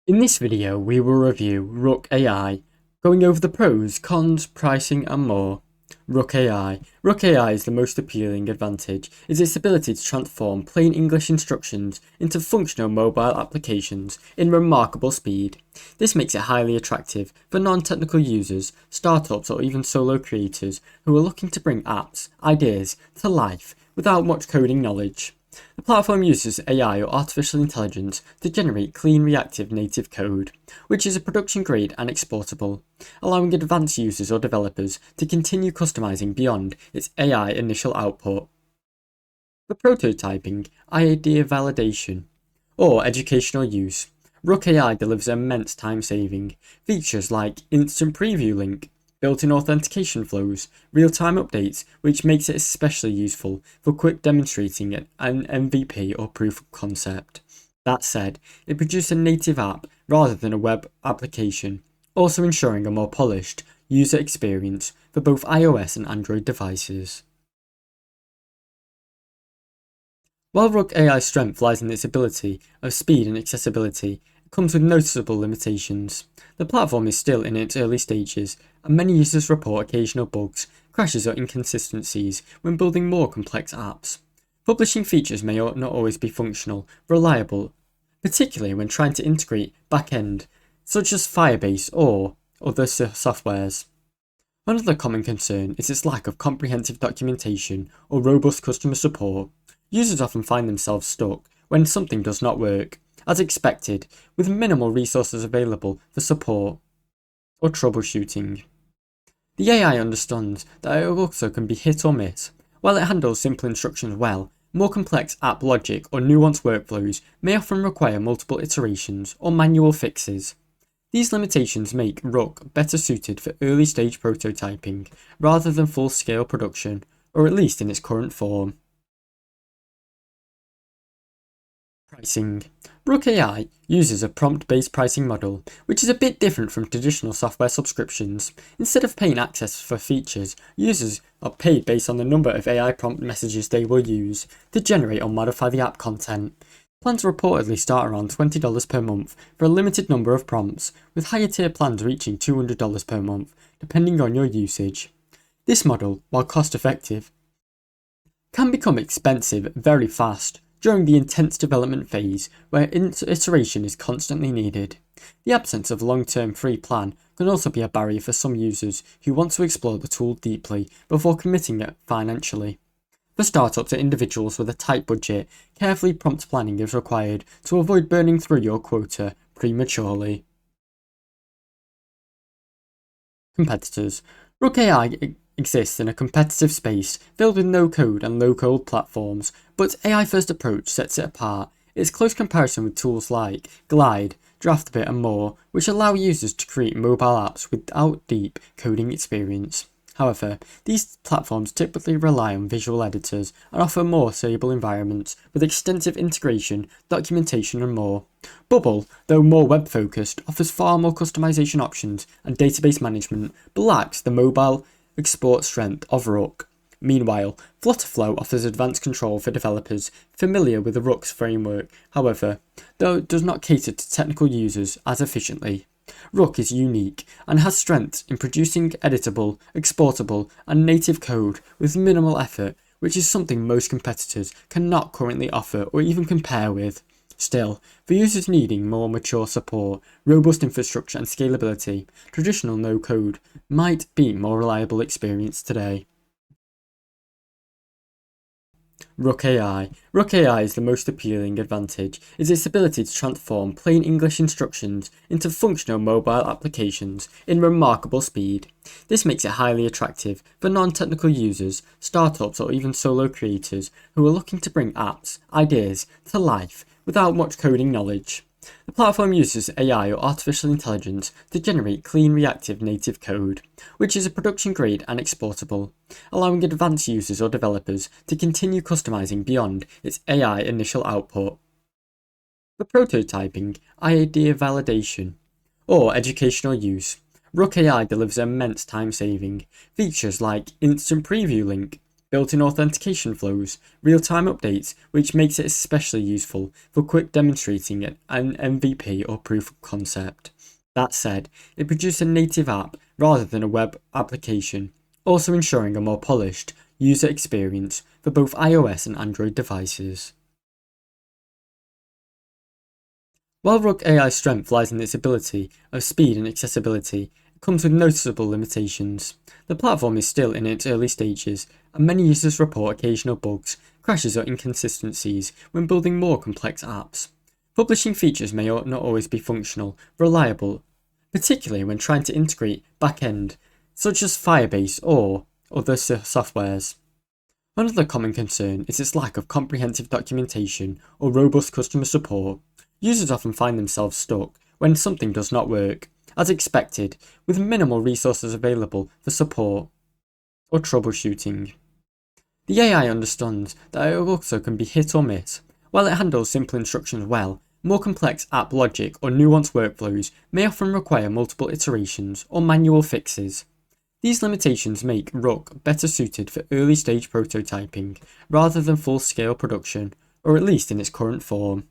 In this video, we will review Rook AI, going over the pros, cons, pricing and more. Rook AI. Rook AI is the most appealing advantage is its ability to transform plain English instructions into functional mobile applications in remarkable speed. This makes it highly attractive for non-technical users, startups or even solo creators who are looking to bring apps, ideas to life without much coding knowledge. The platform uses AI or artificial intelligence to generate clean reactive native code, which is a production grade and exportable, allowing advanced users or developers to continue customizing beyond its AI initial output. For prototyping, idea validation, or educational use, Rook AI delivers immense time saving. Features like instant preview link, built-in authentication flows, real-time updates, which makes it especially useful for quick demonstrating an MVP or proof of concept. That said, it produces a native app rather than a web application, also ensuring a more polished user experience for both iOS and Android devices. While Rook AI's strength lies in its ability of speed and accessibility, it comes with noticeable limitations. The platform is still in its early stages, and many users report occasional bugs, crashes or inconsistencies when building more complex apps. Publishing features may not always be functional, reliable, particularly when trying to integrate back-end, such as Firebase or other softwares. Another common concern is its lack of comprehensive documentation or robust customer support. Users often find themselves stuck when something does not work, as expected, with minimal resources available for support or troubleshooting. The AI understands that it also can be hit or miss. While it handles simple instructions well, more complex app logic or nuanced workflows may often require multiple iterations or manual fixes. These limitations make Rook better suited for early stage prototyping rather than full scale production, or at least in its current form. Pricing. Rook AI uses a prompt-based pricing model, which is a bit different from traditional software subscriptions. Instead of paying access for features, users are paid based on the number of AI prompt messages they will use to generate or modify the app content. Plans reportedly start around $20 per month for a limited number of prompts, with higher tier plans reaching $200 per month, depending on your usage. This model, while cost-effective, can become expensive very fast during the intense development phase where iteration is constantly needed. The absence of a long-term free plan can also be a barrier for some users who want to explore the tool deeply before committing it financially. For startups or individuals with a tight budget, carefully prompt planning is required to avoid burning through your quota prematurely. Competitors. Rook AI exists in a competitive space filled with no-code and low-code platforms, but AI-first approach sets it apart. Its close comparison with tools like Glide, Draftbit and more, which allow users to create mobile apps without deep coding experience. However, these platforms typically rely on visual editors and offer more stable environments with extensive integration, documentation and more. Bubble, though more web-focused, offers far more customization options and database management, but lacks the mobile export strength of Rook. Meanwhile, Flutterflow offers advanced control for developers familiar with the Rook's framework, however, though it does not cater to technical users as efficiently. Rook is unique and has strengths in producing editable, exportable, and native code with minimal effort, which is something most competitors cannot currently offer or even compare with. Still, for users needing more mature support, robust infrastructure and scalability, traditional no-code might be a more reliable experience today. Rook AI. Rook AI is the most appealing advantage is its ability to transform plain English instructions into functional mobile applications in remarkable speed. This makes it highly attractive for non-technical users, startups or even solo creators who are looking to bring apps, ideas to life without much coding knowledge. The platform uses AI or artificial intelligence to generate clean reactive native code, which is a production grade and exportable, allowing advanced users or developers to continue customizing beyond its AI initial output. For prototyping, idea validation, or educational use, Rook AI delivers immense time saving. Features like instant preview link, built-in authentication flows, real-time updates, which makes it especially useful for quick demonstrating an MVP or proof of concept. That said, it produced a native app rather than a web application, also ensuring a more polished user experience for both iOS and Android devices. While Rook AI's strength lies in its ability of speed and accessibility, it comes with noticeable limitations. The platform is still in its early stages, and many users report occasional bugs, crashes or inconsistencies when building more complex apps. Publishing features may not always be functional, reliable, particularly when trying to integrate back-end, such as Firebase or other softwares. Another common concern is its lack of comprehensive documentation or robust customer support. Users often find themselves stuck when something does not work, as expected, with minimal resources available for support or troubleshooting. The AI understands that it also can be hit or miss. While it handles simple instructions well, more complex app logic or nuanced workflows may often require multiple iterations or manual fixes. These limitations make Rook better suited for early stage prototyping rather than full scale production, or at least in its current form.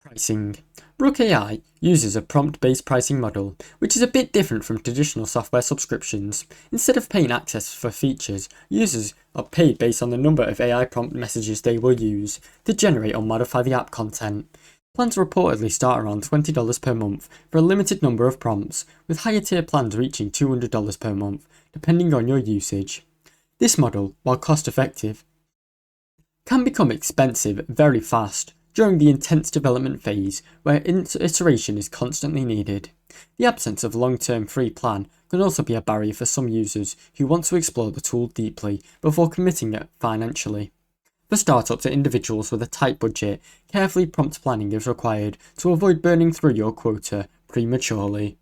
Pricing. Rook AI uses a prompt-based pricing model, which is a bit different from traditional software subscriptions. Instead of paying access for features, users are paid based on the number of AI prompt messages they will use to generate or modify the app content. Plans reportedly start around $20 per month for a limited number of prompts, with higher tier plans reaching $200 per month, depending on your usage. This model, while cost-effective, can become expensive very fast during the intense development phase where iteration is constantly needed. The absence of a long-term free plan can also be a barrier for some users who want to explore the tool deeply before committing it financially. For startups and individuals with a tight budget, carefully prompt planning is required to avoid burning through your quota prematurely.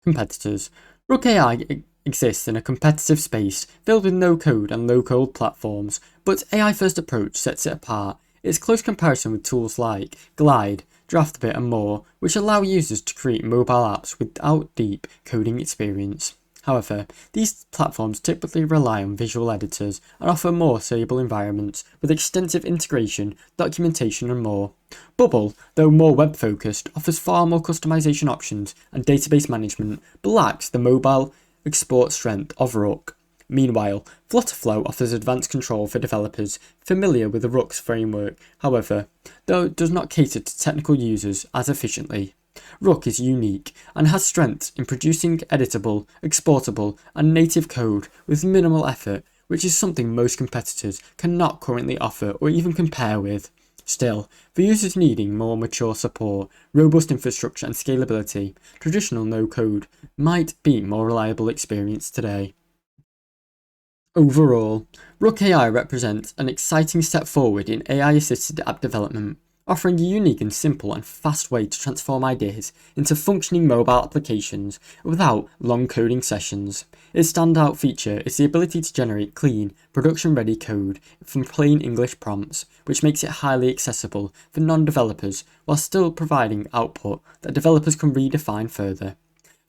Competitors. Rook AI exists in a competitive space filled with no-code and low-code platforms, but AI-first approach sets it apart. Its close comparison with tools like Glide, Draftbit and more, which allow users to create mobile apps without deep coding experience. However, these platforms typically rely on visual editors and offer more stable environments with extensive integration, documentation and more. Bubble, though more web-focused, offers far more customization options and database management, but lacks the mobile export strength of Rook. Meanwhile, Flutterflow offers advanced control for developers familiar with the Rook's framework, however, though it does not cater to technical users as efficiently. Rook is unique and has strengths in producing editable, exportable, and native code with minimal effort, which is something most competitors cannot currently offer or even compare with. Still, for users needing more mature support, robust infrastructure and scalability, traditional no-code might be a more reliable experience today. Overall, Rook AI represents an exciting step forward in AI-assisted app development, offering a unique and simple and fast way to transform ideas into functioning mobile applications without long coding sessions. Its standout feature is the ability to generate clean, production-ready code from plain English prompts, which makes it highly accessible for non-developers while still providing output that developers can redefine further.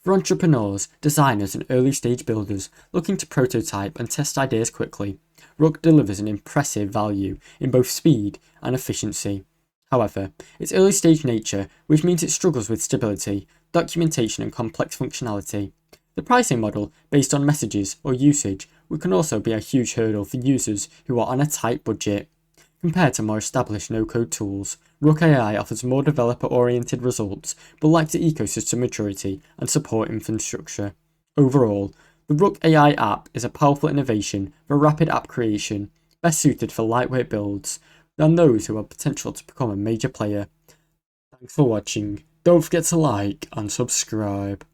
For entrepreneurs, designers and early-stage builders looking to prototype and test ideas quickly, Rook delivers an impressive value in both speed and efficiency. However, its early-stage nature, which means it struggles with stability, documentation and complex functionality. The pricing model, based on messages or usage, can also be a huge hurdle for users who are on a tight budget. Compared to more established no-code tools, Rook AI offers more developer-oriented results, but lacks the ecosystem maturity and support infrastructure. Overall, the Rook AI app is a powerful innovation for rapid app creation, best suited for lightweight builds, than those who have potential to become a major player. Thanks for watching. Don't forget to like and subscribe.